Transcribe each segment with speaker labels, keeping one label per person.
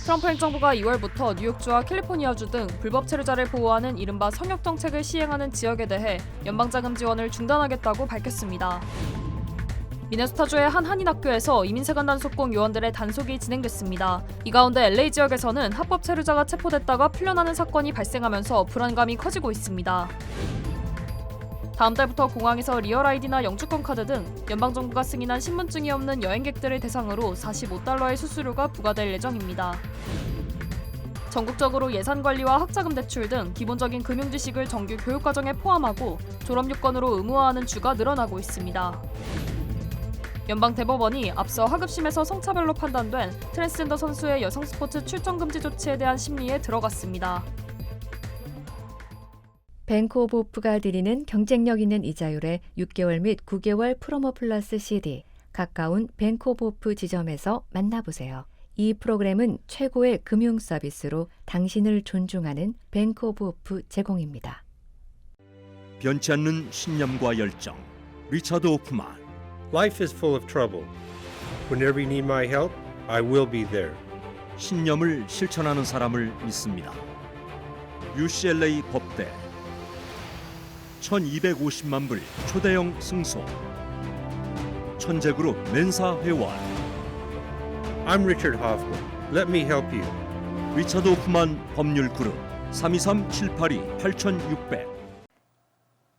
Speaker 1: 트럼프 행정부가 2월부터 뉴욕주와 캘리포니아주 등 불법 체류자를 보호하는 이른바 성역 정책을 시행하는 지역에 대해 연방자금 지원을 중단하겠다고 밝혔습니다. 미네소타주의 한 한인학교에서 이민세관 단속공 요원들의 단속이 진행됐습니다. 이 가운데 LA 지역에서는 합법 체류자가 체포됐다가 풀려나는 사건이 발생하면서 불안감이 커지고 있습니다. 다음 달부터 공항에서 리얼 아이디나 영주권 카드 등 연방정부가 승인한 신분증이 없는 여행객들을 대상으로 $45의 수수료가 부과될 예정입니다. 전국적으로 예산관리와 학자금 대출 등 기본적인 금융지식을 정규 교육과정에 포함하고 졸업요건으로 의무화하는 주가 늘어나고 있습니다. 연방대법원이 앞서 하급심에서 성차별로 판단된 트랜스젠더 선수의 여성 스포츠 출전 금지 조치에 대한 심리에 들어갔습니다.
Speaker 2: 뱅크 오브 호프가 드리는 경쟁력 있는 이자율의 6개월 및 9개월 프로모 플러스 CD, 가까운 뱅크 오브 호프 지점에서 만나보세요. 이 프로그램은 최고의 금융 서비스로 당신을 존중하는 뱅크 오브 호프 제공입니다.
Speaker 3: 변치 않는 신념과 열정, 리차드 호프만.
Speaker 4: Life is full of trouble. Whenever you need my help, I will be there.
Speaker 3: 신념을 실천하는 사람을 믿습니다. UCLA 법대 1250만 불 초대형 승소, 천재그룹 맨사 회원.
Speaker 4: I'm Richard Hoffman. Let me help you.
Speaker 3: 리차드 호프만 법률그룹 323-782-8600.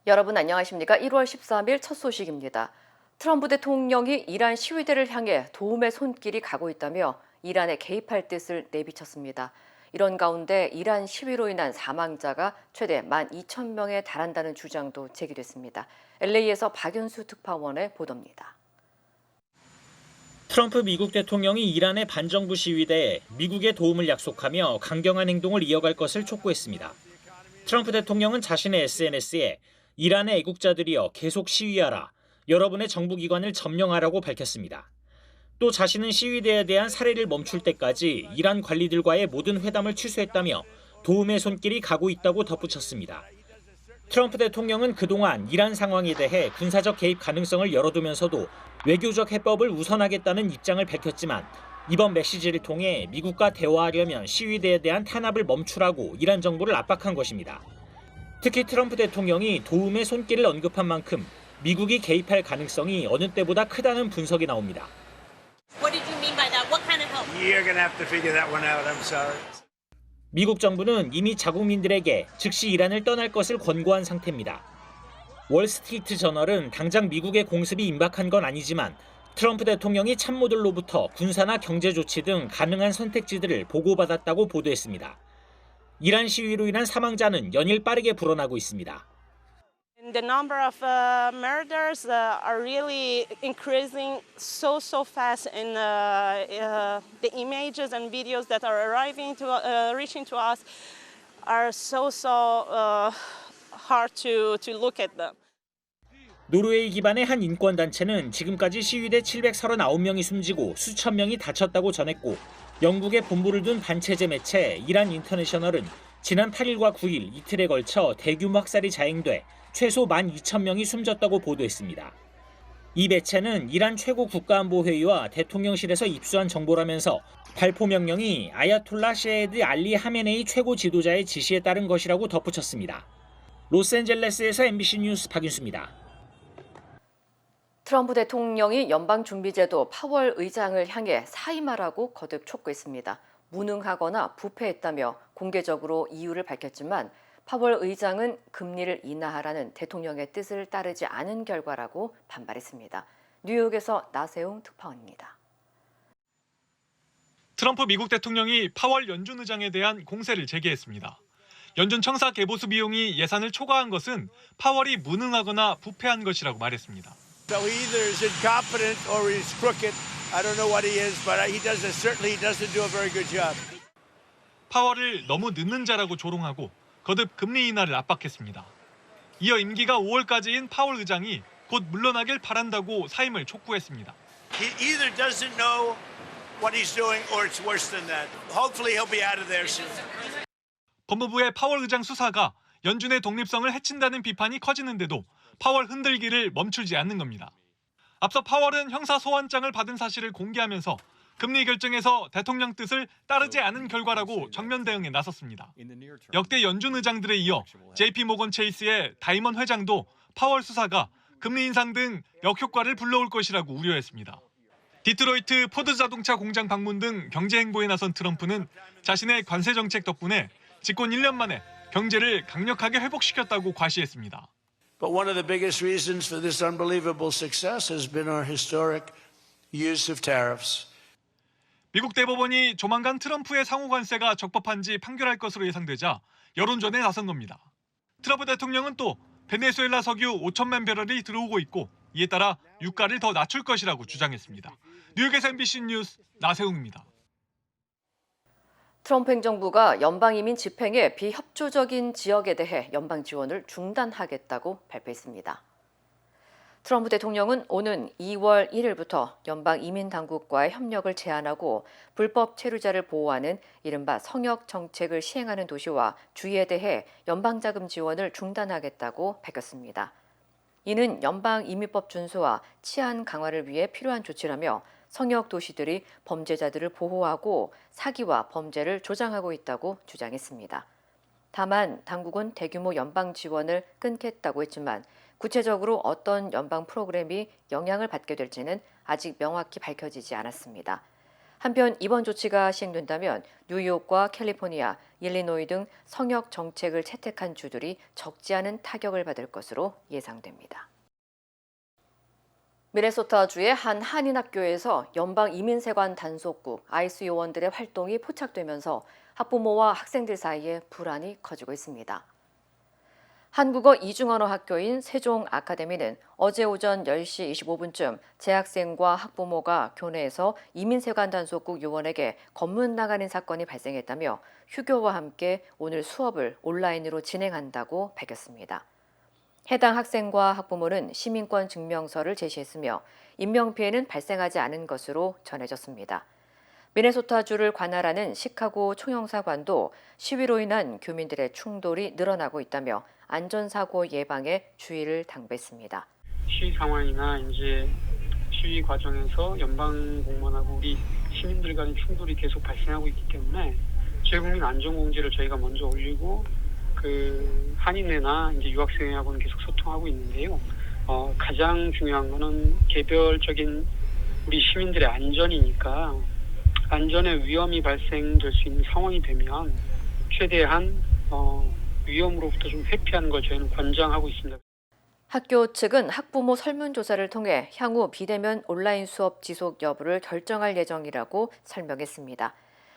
Speaker 5: 여러분 안녕하십니까? 1월 13일 첫 소식입니다. 트럼프 대통령이 이란 시위대를 향해 도움의 손길이 가고 있다며 이란에 개입할 뜻을 내비쳤습니다. 이런 가운데 이란 시위로 인한 사망자가 최대 12,000명에 달한다는 주장도 제기됐습니다. LA에서 박윤수 특파원의 보도입니다.
Speaker 6: 트럼프 미국 대통령이 이란의 반정부 시위대에 미국의 도움을 약속하며 강경한 행동을 이어갈 것을 촉구했습니다. 트럼프 대통령은 자신의 SNS에 이란의 애국자들이여 계속 시위하라, 여러분의 정부기관을 점령하라고 밝혔습니다. 또 자신은 시위대에 대한 살해를 멈출 때까지 이란 관리들과의 모든 회담을 취소했다며 도움의 손길이 가고 있다고 덧붙였습니다. 트럼프 대통령은 그동안 이란 상황에 대해 군사적 개입 가능성을 열어두면서도 외교적 해법을 우선하겠다는 입장을 밝혔지만 이번 메시지를 통해 미국과 대화하려면 시위대에 대한 탄압을 멈추라고 이란 정부를 압박한 것입니다. 특히 트럼프 대통령이 도움의 손길을 언급한 만큼 미국이 개입할 가능성이 어느 때보다 크다는 분석이 나옵니다.
Speaker 7: What did you mean by that? What kind of help?
Speaker 8: You're going to have to figure that one out. I'm sorry.
Speaker 6: 미국 정부는 이미 자국민들에게 즉시 이란을 떠날 것을 권고한 상태입니다. 월스트리트 저널은 당장 미국의 공습이 임박한 건 아니지만 트럼프 대통령이 참모들로부터 군사나 경제 조치 등 가능한 선택지들을 보고받았다고 보도했습니다. 이란 시위로 인한 사망자는 연일 빠르게 불어나고 있습니다.
Speaker 9: The number of murders are really increasing so fast, and the images and videos that are reaching to us are so hard to look at them.
Speaker 6: 노르웨이 기반의 한 인권단체는 지금까지 시위대 739명이 숨지고 수천 명이 다쳤다고 전했고 영국에 본부를 둔 반체제 매체 이란 인터내셔널은 지난 8일과 9일 이틀에 걸쳐 대규모 학살이 자행돼 최소 12,000명이 숨졌다고 보도했습니다. 이 매체는 이란 최고 국가안보회의와 대통령실에서 입수한 정보라면서 발포 명령이 아야톨라 셰헤드 알리 하메네이 최고 지도자의 지시에 따른 것이라고 덧붙였습니다. 로스앤젤레스에서 MBC 뉴스 박윤수입니다.
Speaker 5: 트럼프 대통령이 연방준비제도 파월 의장을 향해 사임하라고 거듭 촉구했습니다. 무능하거나 부패했다며 공개적으로 이유를 밝혔지만 파월 의장은 금리를 인하하라는 대통령의 뜻을 따르지 않은 결과라고 반발했습니다. 뉴욕에서 나세웅 특파원입니다.
Speaker 10: 트럼프 미국 대통령이 파월 연준 의장에 대한 공세를 제기했습니다. 연준 청사 개보수 비용이 예산을 초과한 것은 파월이 무능하거나 부패한 것이라고 말했습니다.
Speaker 8: So either is incompetent or he's crooked. I don't know what he is, but certainly he doesn't do a very good job.
Speaker 10: 파월을 너무 늦는 자라고 조롱하고 거듭 금리 인하를 압박했습니다. 이어 임기가 5월까지인 파월 의장이 곧 물러나길 바란다고 사임을 촉구했습니다.
Speaker 8: He either doesn't know what he's doing or it's worse than that. Hopefully he'll be out of there soon.
Speaker 10: 법무부의 파월 의장 수사가 연준의 독립성을 해친다는 비판이 커지는데도 파월 흔들기를 멈추지 않는 겁니다. 앞서 파월은 형사 소환장을 받은 사실을 공개하면서 금리 결정에서 대통령 뜻을 따르지 않은 결과라고 정면 대응에 나섰습니다. 역대 연준 의장들에 이어 JP모건 체이스의 다이먼 회장도 파월 수사가 금리 인상 등 역효과를 불러올 것이라고 우려했습니다. 디트로이트 포드 자동차 공장 방문 등 경제 행보에 나선 트럼프는 자신의 관세 정책 덕분에 집권 1년 만에 경제를 강력하게 회복시켰다고 과시했습니다.
Speaker 8: But one of the biggest reasons for this unbelievable success has been our historic use of tariffs.
Speaker 10: 미국 대법원이 조만간 트럼프의 상호 관세가 적법한지 판결할 것으로 예상되자 여론전에 나선 겁니다. 트럼프 대통령은 또 베네수엘라 석유 5천만 배럴이 들어오고 있고 이에 따라 유가를 더 낮출 것이라고 주장했습니다. 뉴욕에서 MBC 뉴스 나세웅입니다.
Speaker 5: 트럼프 행정부가 연방이민 집행에 비협조적인 지역에 대해 연방 지원을 중단하겠다고 발표했습니다. 트럼프 대통령은 오는 2월 1일부터 연방 이민 당국과의 협력을 제한하고 불법 체류자를 보호하는 이른바 성역 정책을 시행하는 도시와 주에 대해 연방 자금 지원을 중단하겠다고 밝혔습니다. 이는 연방 이민법 준수와 치안 강화를 위해 필요한 조치라며 성역 도시들이 범죄자들을 보호하고 사기와 범죄를 조장하고 있다고 주장했습니다. 다만 당국은 대규모 연방 지원을 끊겠다고 했지만 구체적으로 어떤 연방 프로그램이 영향을 받게 될지는 아직 명확히 밝혀지지 않았습니다. 한편 이번 조치가 시행된다면 뉴욕과 캘리포니아, 일리노이 등 성역 정책을 채택한 주들이 적지 않은 타격을 받을 것으로 예상됩니다. 미네소타주의 한 한인학교에서 연방 이민세관 단속국 ICE 요원들의 활동이 포착되면서 학부모와 학생들 사이에 불안이 커지고 있습니다. 한국어 이중언어 학교인 세종 아카데미는 어제 오전 10시 25분쯤 재학생과 학부모가 교내에서 이민세관 단속국 요원에게 검문 나가는 사건이 발생했다며 휴교와 함께 오늘 수업을 온라인으로 진행한다고 밝혔습니다. 해당 학생과 학부모는 시민권 증명서를 제시했으며 인명피해는 발생하지 않은 것으로 전해졌습니다. 미네소타주를 관할하는 시카고 총영사관도 시위로 인한 교민들의 충돌이 늘어나고 있다며 안전사고 예방에 주의를 당부했습니다.
Speaker 11: 시위 상황이나 이제 시위 과정에서 연방 공무원하고 우리 시민들 간의 충돌이 계속 발생하고 있기 때문에 재국민 안전공지를 저희가 먼저 올리고 그 한인회나 이제 유학생하고는 계속 소통하고 있는데요. 가장 중요한 거는 개별적인 우리 시민들의 안전이니까 안전에 위험이 발생될 수 있는 상황이 되면 최대한 위험으로부터 좀 회피하는 걸 저희는 권장하고 있습니다.
Speaker 5: 학교 측은 학부모 설문조사를 통해 향후 비대면 온라인 수업 지속 여부를 결정할 예정이라고 설명했습니다.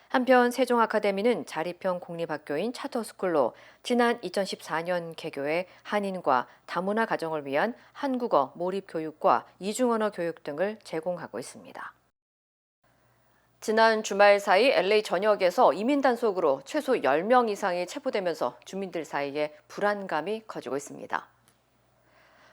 Speaker 5: 한편 세종 아카데미는 자립형 공립학교인 차터스쿨로 지난 2014년 개교해 한인과 다문화 가정을 위한 한국어 몰입 교육과 이중언어 교육 등을 제공하고 있습니다. 지난 주말 사이 LA 전역에서 이민 단속으로 최소 10명 이상이 체포되면서 주민들 사이에 불안감이 커지고 있습니다.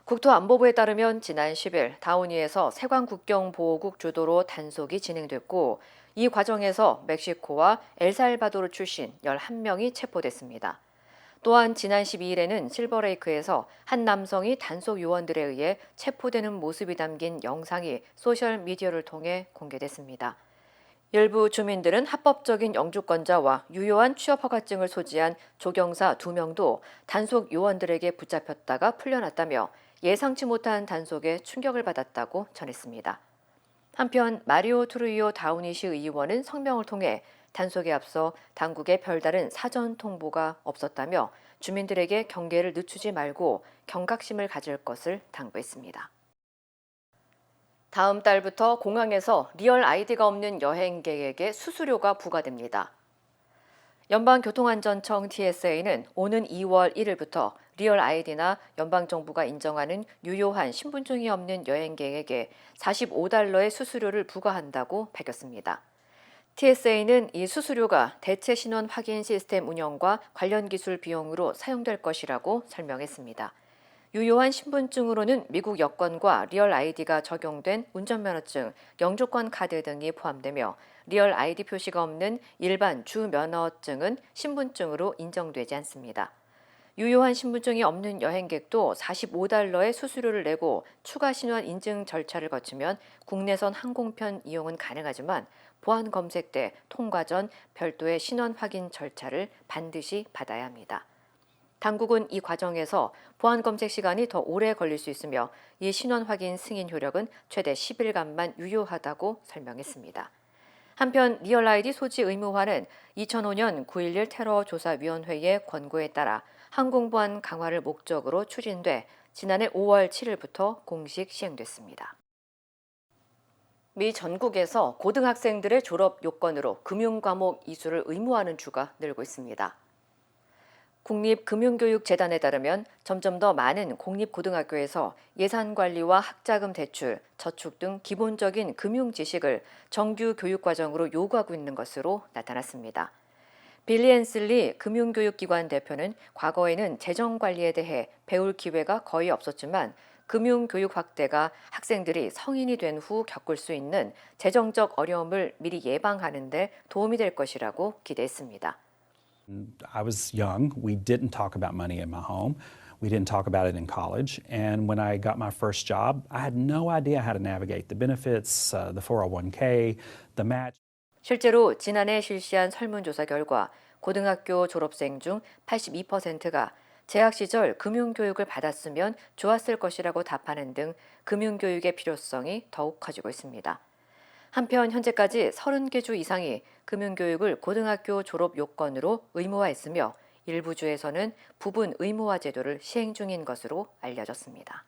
Speaker 5: 국토안보부에 따르면 지난 10일 다우니에서 세관 국경보호국 주도로 단속이 진행됐고 이 과정에서 멕시코와 엘살바도르 출신 11명이 체포됐습니다. 또한 지난 12일에는 실버레이크에서 한 남성이 단속 요원들에 의해 체포되는 모습이 담긴 영상이 소셜미디어를 통해 공개됐습니다. 일부 주민들은 합법적인 영주권자와 유효한 취업허가증을 소지한 조경사 2명도 단속 요원들에게 붙잡혔다가 풀려났다며 예상치 못한 단속에 충격을 받았다고 전했습니다. 한편 마리오 트루이오 다우니시 의원은 성명을 통해 단속에 앞서 당국의 별다른 사전 통보가 없었다며 주민들에게 경계를 늦추지 말고 경각심을 가질 것을 당부했습니다. 다음 달부터 공항에서 리얼 아이디가 없는 여행객에게 수수료가 부과됩니다. 연방교통안전청 TSA는 오는 2월 1일부터 리얼 아이디나 연방정부가 인정하는 유효한 신분증이 없는 여행객에게 $45의 수수료를 부과한다고 밝혔습니다. TSA는 이 수수료가 대체 신원 확인 시스템 운영과 관련 기술 비용으로 사용될 것이라고 설명했습니다. 유효한 신분증으로는 미국 여권과 리얼 아이디가 적용된 운전면허증, 영주권 카드 등이 포함되며 리얼 아이디 표시가 없는 일반 주면허증은 신분증으로 인정되지 않습니다. 유효한 신분증이 없는 여행객도 $45의 수수료를 내고 추가 신원 인증 절차를 거치면 국내선 항공편 이용은 가능하지만 보안 검색 때 통과 전 별도의 신원 확인 절차를 반드시 받아야 합니다. 당국은 이 과정에서 보안 검색 시간이 더 오래 걸릴 수 있으며 이 신원 확인 승인 효력은 최대 10일간만 유효하다고 설명했습니다. 한편 리얼 아이디 소지 의무화는 2005년 9.11 테러조사위원회의 권고에 따라 항공보안 강화를 목적으로 추진돼 지난해 5월 7일부터 공식 시행됐습니다. 미 전국에서 고등학생들의 졸업 요건으로 금융과목 이수를 의무화하는 주가 늘고 있습니다. 국립금융교육재단에 따르면 점점 더 많은 공립고등학교에서 예산관리와 학자금 대출, 저축 등 기본적인 금융 지식을 정규 교육과정으로 요구하고 있는 것으로 나타났습니다. 빌리 앤슬리 금융교육기관 대표는 과거에는 재정관리에 대해 배울 기회가 거의 없었지만 금융교육 확대가 학생들이 성인이 된 후 겪을 수 있는 재정적 어려움을 미리 예방하는 데 도움이 될 것이라고 기대했습니다.
Speaker 12: I was young. We didn't talk about money in my home. We didn't talk about it in college. And when I got my first job, I had no idea how to navigate the benefits, the 401k, the match.
Speaker 5: 실제로 지난해 실시한 설문조사 결과 고등학교 졸업생 중 82%가 재학 시절 금융교육을 받았으면 좋았을 것이라고 답하는 등 금융교육의 필요성이 더욱 커지고 있습니다. 한편 현재까지 30개 주 이상이 금융교육을 고등학교 졸업 요건으로 의무화했으며 일부 주에서는 부분 의무화 제도를 시행 중인 것으로 알려졌습니다.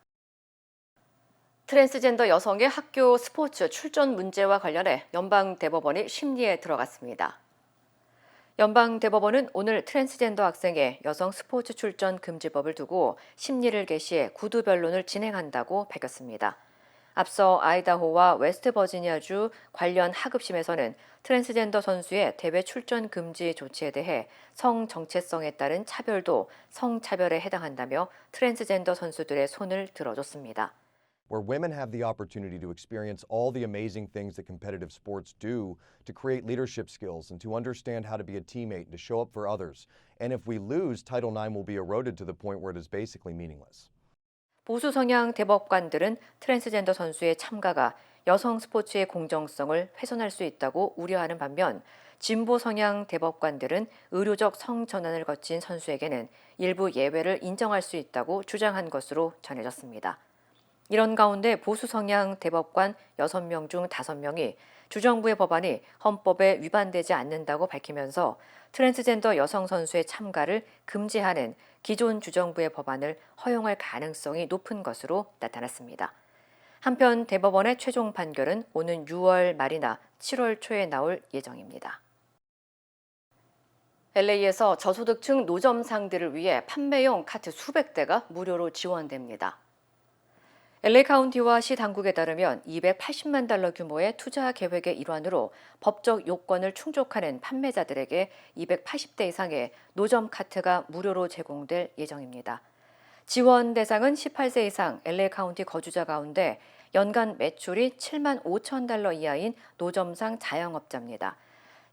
Speaker 5: 트랜스젠더 여성의 학교 스포츠 출전 문제와 관련해 연방대법원이 심리에 들어갔습니다. 연방대법원은 오늘 트랜스젠더 학생의 여성 스포츠 출전 금지법을 두고 심리를 개시해 구두 변론을 진행한다고 밝혔습니다. 앞서 아이다호와 웨스트버지니아주 관련 하급심에서는 트랜스젠더 선수의 대회 출전 금지 조치에 대해 성 정체성에 따른 차별도 성차별에 해당한다며 트랜스젠더 선수들의 손을 들어줬습니다.
Speaker 13: Where women have the opportunity to experience all the amazing things that competitive sports do, to create leadership skills and to understand how to be a teammate and to show up for others. And if we lose, Title IX will be eroded to the point where it is basically meaningless.
Speaker 5: 보수 성향 대법관들은 트랜스젠더 선수의 참가가 여성 스포츠의 공정성을 훼손할 수 있다고 우려하는 반면 진보 성향 대법관들은 의료적 성전환을 거친 선수에게는 일부 예외를 인정할 수 있다고 주장한 것으로 전해졌습니다. 이런 가운데 보수 성향 대법관 6명 중 5명이 주정부의 법안이 헌법에 위반되지 않는다고 밝히면서 트랜스젠더 여성 선수의 참가를 금지하는 기존 주정부의 법안을 허용할 가능성이 높은 것으로 나타났습니다. 한편 대법원의 최종 판결은 오는 6월 말이나 7월 초에 나올 예정입니다. LA에서 저소득층 노점상들을 위해 판매용 카트 수백 대가 무료로 지원됩니다. LA 카운티와 시 당국에 따르면 $280만 규모의 투자 계획의 일환으로 법적 요건을 충족하는 판매자들에게 280대 이상의 노점 카트가 무료로 제공될 예정입니다. 지원 대상은 18세 이상 LA 카운티 거주자 가운데 연간 매출이 $7만 5천 이하인 노점상 자영업자입니다.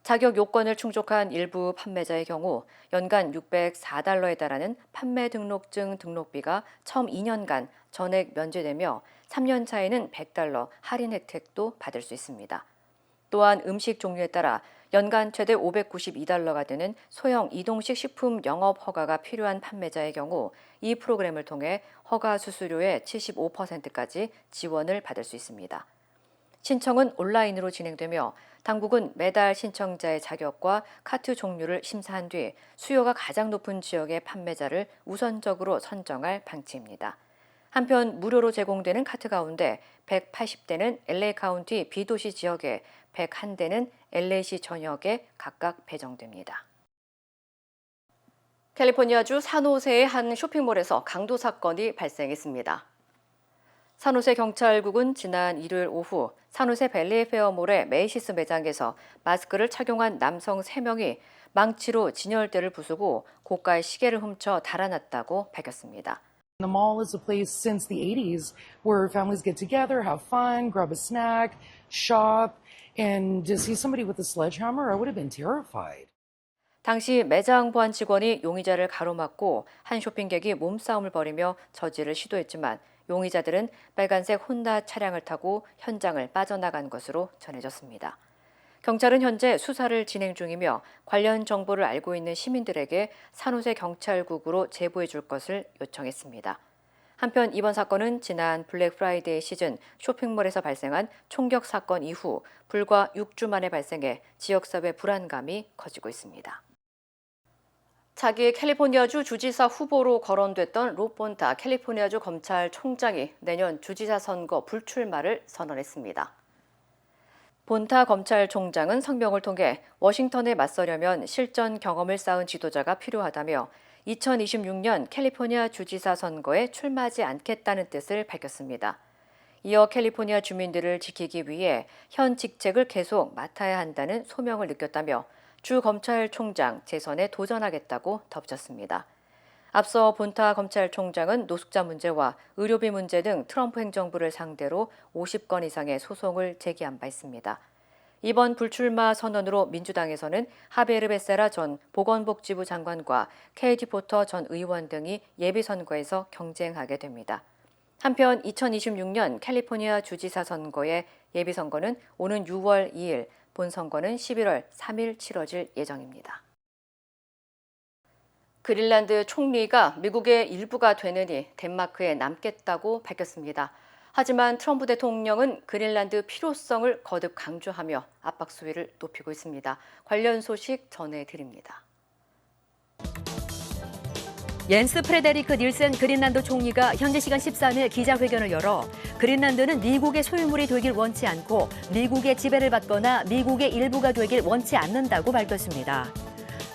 Speaker 5: 자격 요건을 충족한 일부 판매자의 경우 연간 $604에 달하는 판매 등록증 등록비가 처음 2년간 전액 면제되며 3년 차에는 $100 할인 혜택도 받을 수 있습니다. 또한 음식 종류에 따라 연간 최대 $592가 되는 소형 이동식 식품 영업 허가가 필요한 판매자의 경우 이 프로그램을 통해 허가 수수료의 75%까지 지원을 받을 수 있습니다. 신청은 온라인으로 진행되며 당국은 매달 신청자의 자격과 카트 종류를 심사한 뒤 수요가 가장 높은 지역의 판매자를 우선적으로 선정할 방침입니다. 한편 무료로 제공되는 카트 가운데 180대는 LA 카운티 비도시 지역에 101대는 LA시 전역에 각각 배정됩니다. 캘리포니아주 산호세의 한 쇼핑몰에서 강도 사건이 발생했습니다. 산호세 경찰국은 지난 일요일 오후 산호세 벨리 페어몰의 메이시스 매장에서 마스크를 착용한 남성 3명이 망치로 진열대를 부수고 고가의 시계를 훔쳐 달아났다고 밝혔습니다.
Speaker 14: The mall is a place since the 80s where families get together, have fun, grab a snack, shop, and to see somebody with a sledgehammer, I would have been terrified.
Speaker 5: 당시 매장 보안 직원이 용의자를 가로막고 한 쇼핑객이 몸싸움을 벌이며 저지를 시도했지만 용의자들은 빨간색 혼다 차량을 타고 현장을 빠져나간 것으로 전해졌습니다. 경찰은 현재 수사를 진행 중이며 관련 정보를 알고 있는 시민들에게 산호세 경찰국으로 제보해 줄 것을 요청했습니다. 한편 이번 사건은 지난 블랙 프라이데이 시즌 쇼핑몰에서 발생한 총격 사건 이후 불과 6주 만에 발생해 지역사회 불안감이 커지고 있습니다. 차기 캘리포니아주 주지사 후보로 거론됐던 롭 본타 캘리포니아주 검찰총장이 내년 주지사 선거 불출마를 선언했습니다. 본타 검찰총장은 성명을 통해 워싱턴에 맞서려면 실전 경험을 쌓은 지도자가 필요하다며 2026년 캘리포니아 주지사 선거에 출마하지 않겠다는 뜻을 밝혔습니다. 이어 캘리포니아 주민들을 지키기 위해 현 직책을 계속 맡아야 한다는 소명을 느꼈다며 주 검찰총장 재선에 도전하겠다고 덧붙였습니다. 앞서 본타 검찰총장은 노숙자 문제와 의료비 문제 등 트럼프 행정부를 상대로 50건 이상의 소송을 제기한 바 있습니다. 이번 불출마 선언으로 민주당에서는 하베르 베세라 전 보건복지부 장관과 케이티 포터 전 의원 등이 예비선거에서 경쟁하게 됩니다. 한편 2026년 캘리포니아 주지사 선거의 예비선거는 오는 6월 2일, 본선거는 11월 3일 치러질 예정입니다. 그린란드 총리가 미국의 일부가 되느니 덴마크에 남겠다고 밝혔습니다. 하지만 트럼프 대통령은 그린란드 필요성을 거듭 강조하며 압박 수위를 높이고 있습니다. 관련 소식 전해드립니다.
Speaker 2: 옌스 프레데리크 닐센 그린란드 총리가 현지 시간 13일 기자회견을 열어 그린란드는 미국의 소유물이 되길 원치 않고 미국의 지배를 받거나 미국의 일부가 되길 원치 않는다고 밝혔습니다.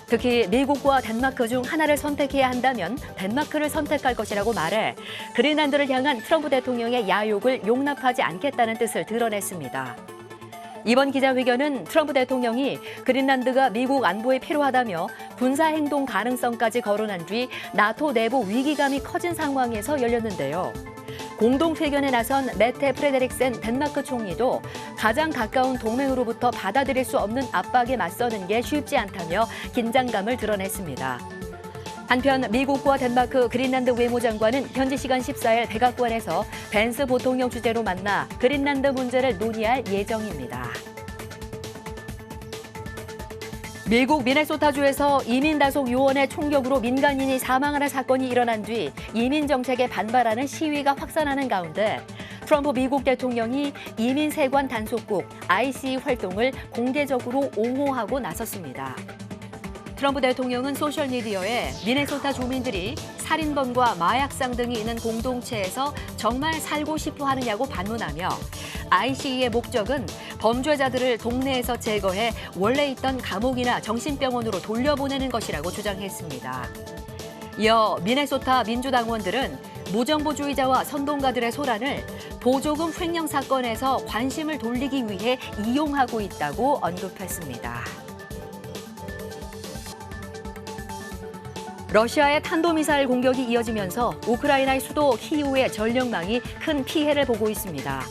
Speaker 2: 특히 미국과 덴마크 중 하나를 선택해야 한다면 덴마크를 선택할 것이라고 말해 그린란드를 향한 트럼프 대통령의 야욕을 용납하지 않겠다는 뜻을 드러냈습니다. 이번 기자회견은 트럼프 대통령이 그린란드가 미국 안보에 필요하다며 군사행동 가능성까지 거론한 뒤 나토 내부 위기감이 커진 상황에서 열렸는데요. 공동회견에 나선 메테 프레데릭센 덴마크 총리도 가장 가까운 동맹으로부터 받아들일 수 없는 압박에 맞서는 게 쉽지 않다며 긴장감을 드러냈습니다. 한편 미국과 덴마크 그린란드 외무장관은 현지 시간 14일 백악관에서 벤스 부통령 주재로 만나 그린란드 문제를 논의할 예정입니다. 미국 미네소타주에서 이민 다속 요원의 총격으로 민간인이 사망하는 사건이 일어난 뒤 이민 정책에 반발하는 시위가 확산하는 가운데 트럼프 미국 대통령이 이민 세관 단속국 ICE 활동을 공개적으로 옹호하고 나섰습니다. 트럼프 대통령은 소셜미디어에 미네소타 주민들이 살인범과 마약상 등이 있는 공동체에서 정말 살고 싶어 하느냐고 반문하며 ICE의 목적은 범죄자들을 동네에서 제거해 원래 있던 감옥이나 정신병원으로 돌려보내는 것이라고 주장했습니다. 이어 미네소타 민주당원들은 무정부주의자와 선동가들의 소란을 보조금 횡령 사건에서 관심을 돌리기 위해 이용하고 있다고 언급했습니다. 러시아의 탄도미사일 공격이 이어지면서 우크라이나의 수도 키이우의 전력망이 큰 피해를 보고 있습니다.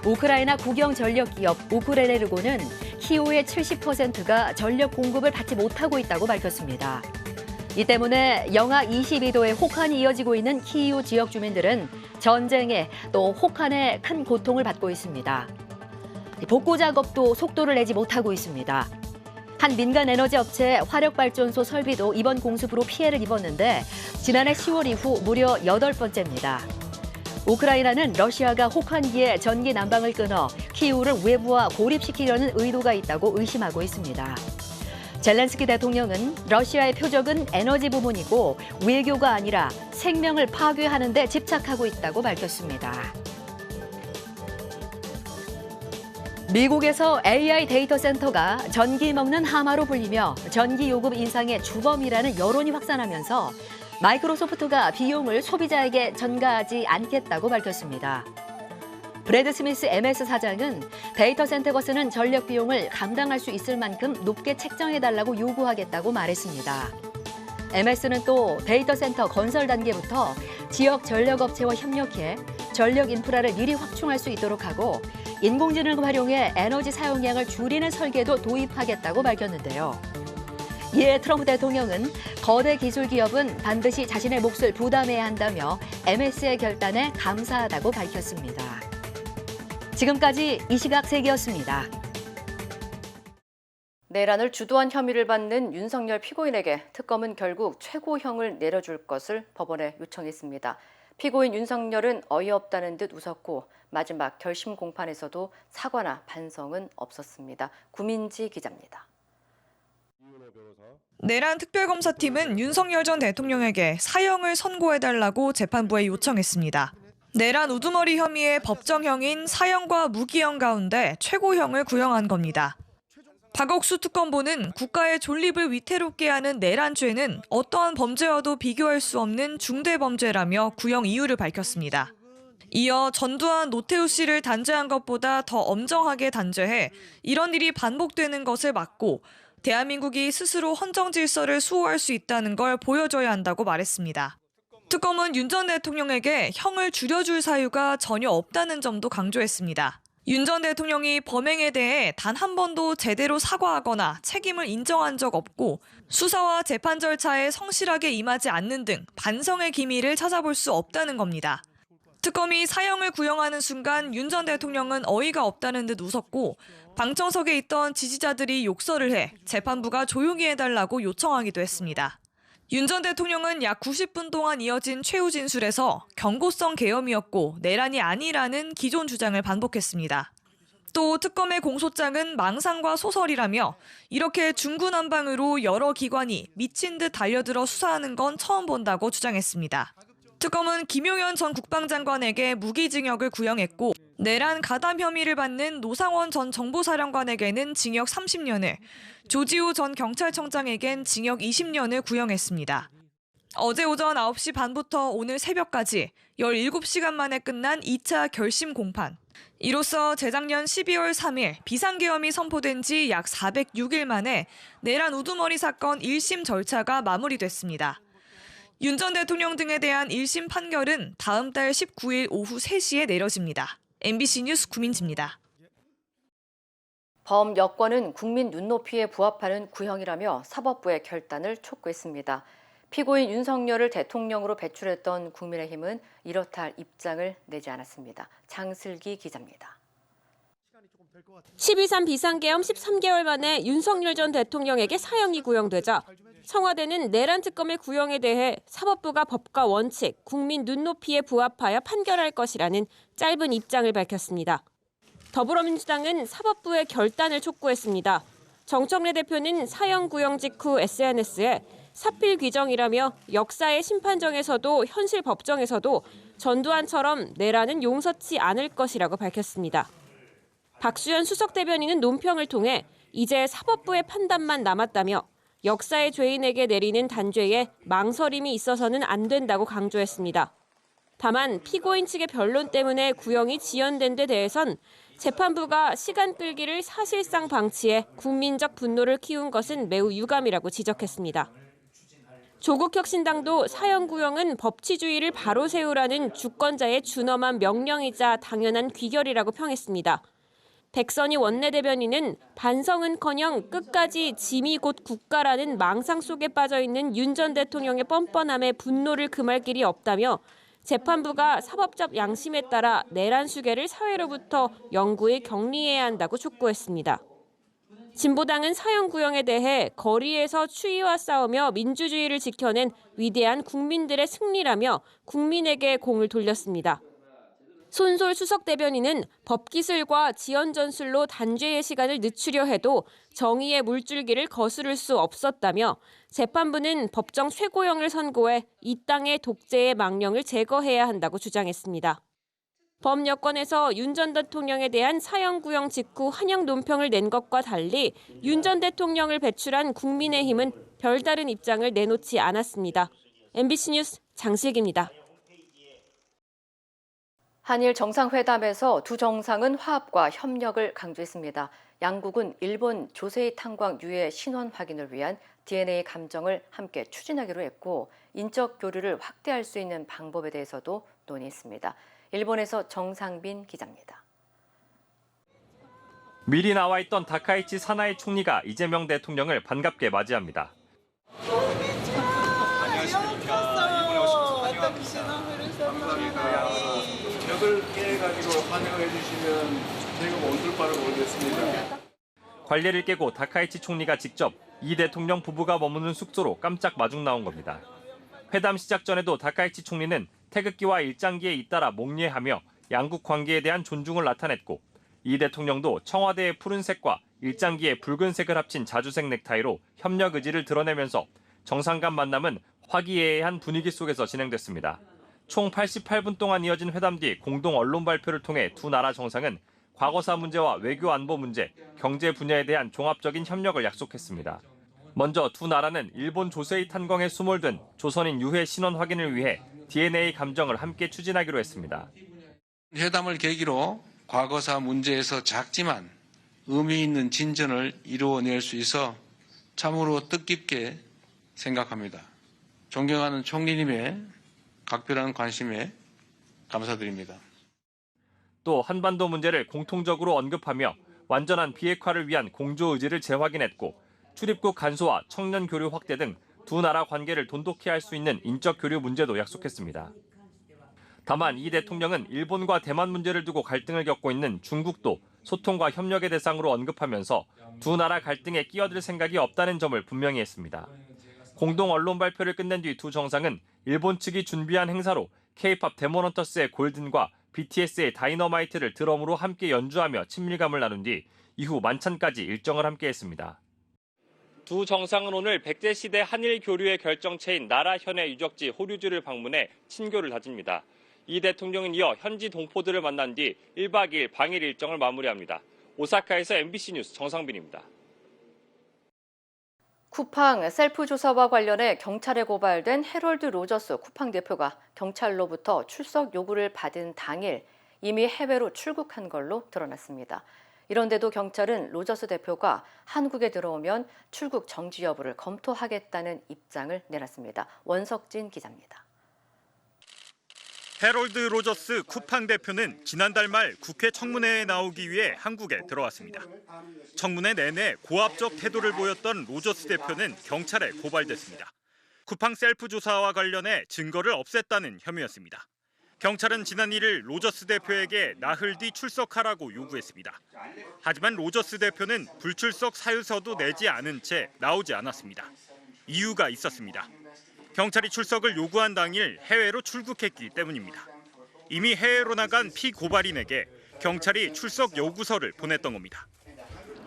Speaker 2: 우크라이나 국영 전력기업 우크레네르고는 키이우의 70%가 전력 공급을 받지 못하고 있다고 밝혔습니다. 이 때문에 영하 22도의 혹한이 이어지고 있는 키이우 지역 주민들은 전쟁에 또 혹한에 큰 고통을 받고 있습니다. 복구 작업도 속도를 내지 못하고 있습니다. 한 민간 에너지 업체의 화력발전소 설비도 이번 공습으로 피해를 입었는데 지난해 10월 이후 무려 8번째입니다. 우크라이나는 러시아가 혹한기에 전기 난방을 끊어 키이우를 외부와 고립시키려는 의도가 있다고 의심하고 있습니다. 젤렌스키 대통령은 러시아의 표적은 에너지 부문이고 외교가 아니라 생명을 파괴하는 데 집착하고 있다고 밝혔습니다. 미국에서 AI 데이터 센터가 전기 먹는 하마로 불리며 전기 요금 인상의 주범이라는 여론이 확산하면서 마이크로소프트가 비용을 소비자에게 전가하지 않겠다고 밝혔습니다. 브래드 스미스 MS 사장은 데이터 센터가 쓰는 전력 비용을 감당할 수 있을 만큼 높게 책정해달라고 요구하겠다고 말했습니다. MS는 또 데이터 센터 건설 단계부터 지역 전력업체와 협력해 전력 인프라를 미리 확충할 수 있도록 하고 인공지능을 활용해 에너지 사용량을 줄이는 설계도 도입하겠다고 밝혔는데요. 이에 트럼프 대통령은 거대 기술 기업은 반드시 자신의 몫을 부담해야 한다며 MS의 결단에 감사하다고 밝혔습니다. 지금까지 이 시각 세계였습니다.
Speaker 5: 내란을 주도한 혐의를 받는 윤석열 피고인에게 특검은 결국 최고형을 내려줄 것을 법원에 요청했습니다. 피고인 윤석열은 어이없다는 듯 웃었고 마지막 결심 공판에서도 사과나 반성은 없었습니다. 구민지 기자입니다.
Speaker 15: 내란 특별검사팀은 윤석열 전 대통령에게 사형을 선고해달라고 재판부에 요청했습니다. 내란 우두머리 혐의의 법정형인 사형과 무기형 가운데 최고형을 구형한 겁니다. 박억수 특검보는 국가의 존립을 위태롭게 하는 내란죄는 어떠한 범죄와도 비교할 수 없는 중대범죄라며 구형 이유를 밝혔습니다. 이어 전두환, 노태우 씨를 단죄한 것보다 더 엄정하게 단죄해 이런 일이 반복되는 것을 막고 대한민국이 스스로 헌정 질서를 수호할 수 있다는 걸 보여줘야 한다고 말했습니다. 특검은 윤 전 대통령에게 형을 줄여줄 사유가 전혀 없다는 점도 강조했습니다. 윤 전 대통령이 범행에 대해 단 한 번도 제대로 사과하거나 책임을 인정한 적 없고 수사와 재판 절차에 성실하게 임하지 않는 등 반성의 기미를 찾아볼 수 없다는 겁니다. 특검이 사형을 구형하는 순간 윤 전 대통령은 어이가 없다는 듯 웃었고 방청석에 있던 지지자들이 욕설을 해 재판부가 조용히 해달라고 요청하기도 했습니다. 윤 전 대통령은 약 90분 동안 이어진 최후 진술에서 경고성 계엄이었고 내란이 아니라는 기존 주장을 반복했습니다. 또 특검의 공소장은 망상과 소설이라며 이렇게 중구난방으로 여러 기관이 미친 듯 달려들어 수사하는 건 처음 본다고 주장했습니다. 특검은 김용현 전 국방장관에게 무기징역을 구형했고 내란 가담 혐의를 받는 노상원 전 정보사령관에게는 징역 30년을, 조지호 전 경찰청장에겐 징역 20년을 구형했습니다. 어제 오전 9시 반부터 오늘 새벽까지 17시간 만에 끝난 2차 결심 공판. 이로써 재작년 12월 3일 비상계엄이 선포된 지 약 406일 만에 내란 우두머리 사건 1심 절차가 마무리됐습니다. 윤 전 대통령 등에 대한 1심 판결은 다음 달 19일 오후 3시에 내려집니다. MBC 뉴스 구민지입니다.
Speaker 5: 범여권은 국민 눈높이에 부합하는 구형이라며 사법부의 결단을 촉구했습니다. 피고인 윤석열을 대통령으로 배출했던 국민의힘은 이렇다 할 입장을 내지 않았습니다. 장슬기 기자입니다.
Speaker 16: 12.3 비상계엄 13개월 만에 윤석열 전 대통령에게 사형이 구형되자 청와대는 내란 특검의 구형에 대해 사법부가 법과 원칙, 국민 눈높이에 부합하여 판결할 것이라는 짧은 입장을 밝혔습니다. 더불어민주당은 사법부의 결단을 촉구했습니다. 정청래 대표는 사형 구형 직후 SNS에 사필 규정이라며 역사의 심판정에서도 현실 법정에서도 전두환처럼 내란은 용서치 않을 것이라고 밝혔습니다. 박수현 수석 대변인은 논평을 통해 이제 사법부의 판단만 남았다며 역사의 죄인에게 내리는 단죄에 망설임이 있어서는 안 된다고 강조했습니다. 다만 피고인 측의 변론 때문에 구형이 지연된 데 대해선 재판부가 시간 끌기를 사실상 방치해 국민적 분노를 키운 것은 매우 유감이라고 지적했습니다. 조국혁신당도 사형 구형은 법치주의를 바로 세우라는 주권자의 준엄한 명령이자 당연한 귀결이라고 평했습니다. 백선희 원내대변인은 반성은커녕 끝까지 짐이 곧 국가라는 망상 속에 빠져있는 윤 전 대통령의 뻔뻔함에 분노를 금할 길이 없다며 재판부가 사법적 양심에 따라 내란 수괴를 사회로부터 영구히 격리해야 한다고 촉구했습니다. 진보당은 사형 구형에 대해 거리에서 추위와 싸우며 민주주의를 지켜낸 위대한 국민들의 승리라며 국민에게 공을 돌렸습니다. 손솔 수석 대변인은 법기술과 지연 전술로 단죄의 시간을 늦추려 해도 정의의 물줄기를 거스를 수 없었다며 재판부는 법정 최고형을 선고해 이 땅의 독재의 망령을 제거해야 한다고 주장했습니다. 범여권에서 윤 전 대통령에 대한 사형 구형 직후 한영 논평을 낸 것과 달리 윤 전 대통령을 배출한 국민의힘은 별다른 입장을 내놓지 않았습니다. MBC 뉴스 장슬기입니다.
Speaker 5: 한일 정상회담에서 두 정상은 화합과 협력을 강조했습니다. 양국은 일본 조세이 탄광 유해 신원 확인을 위한 DNA 감정을 함께 추진하기로 했고 인적 교류를 확대할 수 있는 방법에 대해서도 논의했습니다. 일본에서 정상빈 기자입니다.
Speaker 17: 미리 나와 있던 다카이치 사나이 총리가 이재명 대통령을 반갑게 맞이합니다.
Speaker 18: 벽을 깨가지고 환영해 주시면 저희가 멈출 바를 모르겠습니다.
Speaker 17: 관례를 깨고 다카이치 총리가 직접 이 대통령 부부가 머무는 숙소로 깜짝 마중 나온 겁니다. 회담 시작 전에도 다카이치 총리는 태극기와 일장기에 잇따라 목례하며 양국 관계에 대한 존중을 나타냈고 이 대통령도 청와대의 푸른색과 일장기의 붉은색을 합친 자주색 넥타이로 협력 의지를 드러내면서 정상 간 만남은 화기애애한 분위기 속에서 진행됐습니다. 총 88분 동안 이어진 회담 뒤 공동 언론 발표를 통해 두 나라 정상은 과거사 문제와 외교 안보 문제, 경제 분야에 대한 종합적인 협력을 약속했습니다. 먼저 두 나라는 일본 조세이 탄광에 수몰된 조선인 유해 신원 확인을 위해 DNA 감정을 함께 추진하기로 했습니다.
Speaker 18: 회담을 계기로 과거사 문제에서 작지만 의미 있는 진전을 이루어낼 수 있어 참으로 뜻깊게 생각합니다. 존경하는 총리님의 각별한 관심에 감사드립니다.
Speaker 17: 또 한반도 문제를 공통적으로 언급하며 완전한 비핵화를 위한 공조 의지를 재확인했고 출입국 간소화, 청년 교류 확대 등 두 나라 관계를 돈독히 할 수 있는 인적 교류 문제도 약속했습니다. 다만 이 대통령은 일본과 대만 문제를 두고 갈등을 겪고 있는 중국도 소통과 협력의 대상으로 언급하면서 두 나라 갈등에 끼어들 생각이 없다는 점을 분명히 했습니다. 공동 언론 발표를 끝낸 뒤 두 정상은 일본 측이 준비한 행사로 K-팝 데모넌터스의 골든과 BTS의 다이너마이트를 드럼으로 함께 연주하며 친밀감을 나눈 뒤 이후 만찬까지 일정을 함께 했습니다. 두 정상은 오늘 백제 시대 한일 교류의 결정체인 나라 현해 유적지 호류지를 방문해 친교를 다집니다. 이 대통령은 이어 현지 동포들을 만난 뒤 1박 2일 방일 일정을 마무리합니다. 오사카에서 MBC 뉴스 정상빈입니다.
Speaker 5: 쿠팡 셀프 조사와 관련해 경찰에 고발된 해럴드 로저스 쿠팡 대표가 경찰로부터 출석 요구를 받은 당일 이미 해외로 출국한 걸로 드러났습니다. 이런데도 경찰은 로저스 대표가 한국에 들어오면 출국 정지 여부를 검토하겠다는 입장을 내놨습니다. 원석진 기자입니다.
Speaker 19: 해럴드 로저스 쿠팡 대표는 지난달 말 국회 청문회에 나오기 위해 한국에 들어왔습니다. 청문회 내내 고압적 태도를 보였던 로저스 대표는 경찰에 고발됐습니다. 쿠팡 셀프 조사와 관련해 증거를 없앴다는 혐의였습니다. 경찰은 지난 1일 로저스 대표에게 나흘 뒤 출석하라고 요구했습니다. 하지만 로저스 대표는 불출석 사유서도 내지 않은 채 나오지 않았습니다. 이유가 있었습니다. 경찰이 출석을 요구한 당일 해외로 출국했기 때문입니다. 이미 해외로 나간 피고발인에게 경찰이 출석 요구서를 보냈던 겁니다.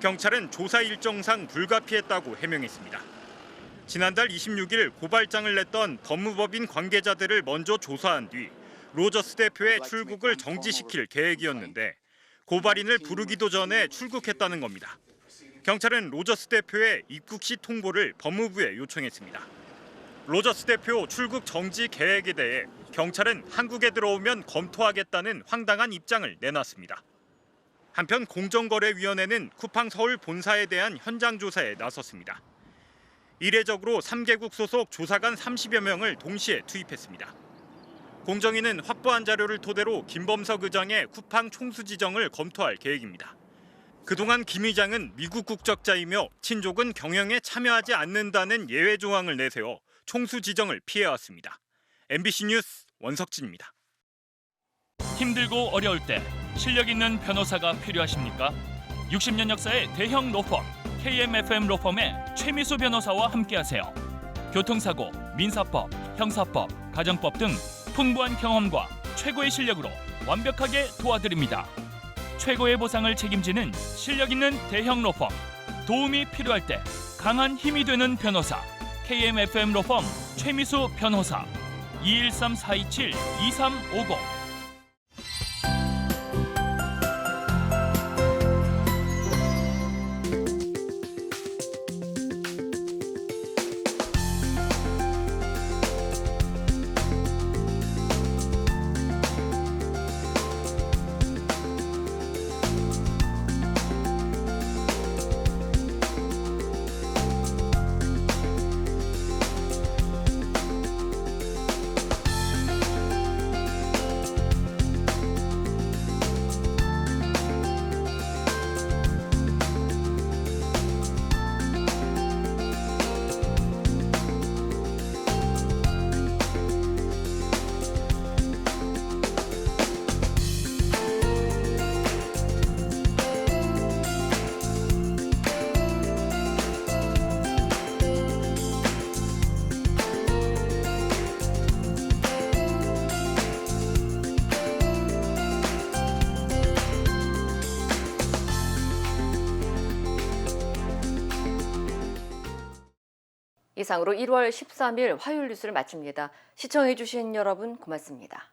Speaker 19: 경찰은 조사 일정상 불가피했다고 해명했습니다. 지난달 26일 고발장을 냈던 법무법인 관계자들을 먼저 조사한 뒤 로저스 대표의 출국을 정지시킬 계획이었는데 고발인을 부르기도 전에 출국했다는 겁니다. 경찰은 로저스 대표의 입국 시 통보를 법무부에 요청했습니다. 로저스 대표 출국 정지 계획에 대해 경찰은 한국에 들어오면 검토하겠다는 황당한 입장을 내놨습니다. 한편 공정거래위원회는 쿠팡 서울 본사에 대한 현장 조사에 나섰습니다. 이례적으로 3개국 소속 조사관 30여 명을 동시에 투입했습니다. 공정위는 확보한 자료를 토대로 김범석 의장의 쿠팡 총수 지정을 검토할 계획입니다. 그동안 김 의장은 미국 국적자이며 친족은 경영에 참여하지 않는다는 예외 조항을 내세워 총수 지정을 피해왔습니다. MBC 뉴스 원석진입니다.
Speaker 20: 힘들고 어려울 때 실력 있는 변호사가 필요하십니까? 60년 역사의 대형 로펌 KMFM 로펌의 최미수 변호사와 함께하세요. 교통사고, 민사법, 형사법, 가정법 등 풍부한 경험과 최고의 실력으로 완벽하게 도와드립니다. 최고의 보상을 책임지는 실력 있는 대형 로펌, 도움이 필요할 때 강한 힘이 되는 변호사 KMFM 로펌 최미수 변호사 213-427-2350
Speaker 5: 이상으로 1월 13일 화요일 뉴스를 마칩니다. 시청해주신 여러분 고맙습니다.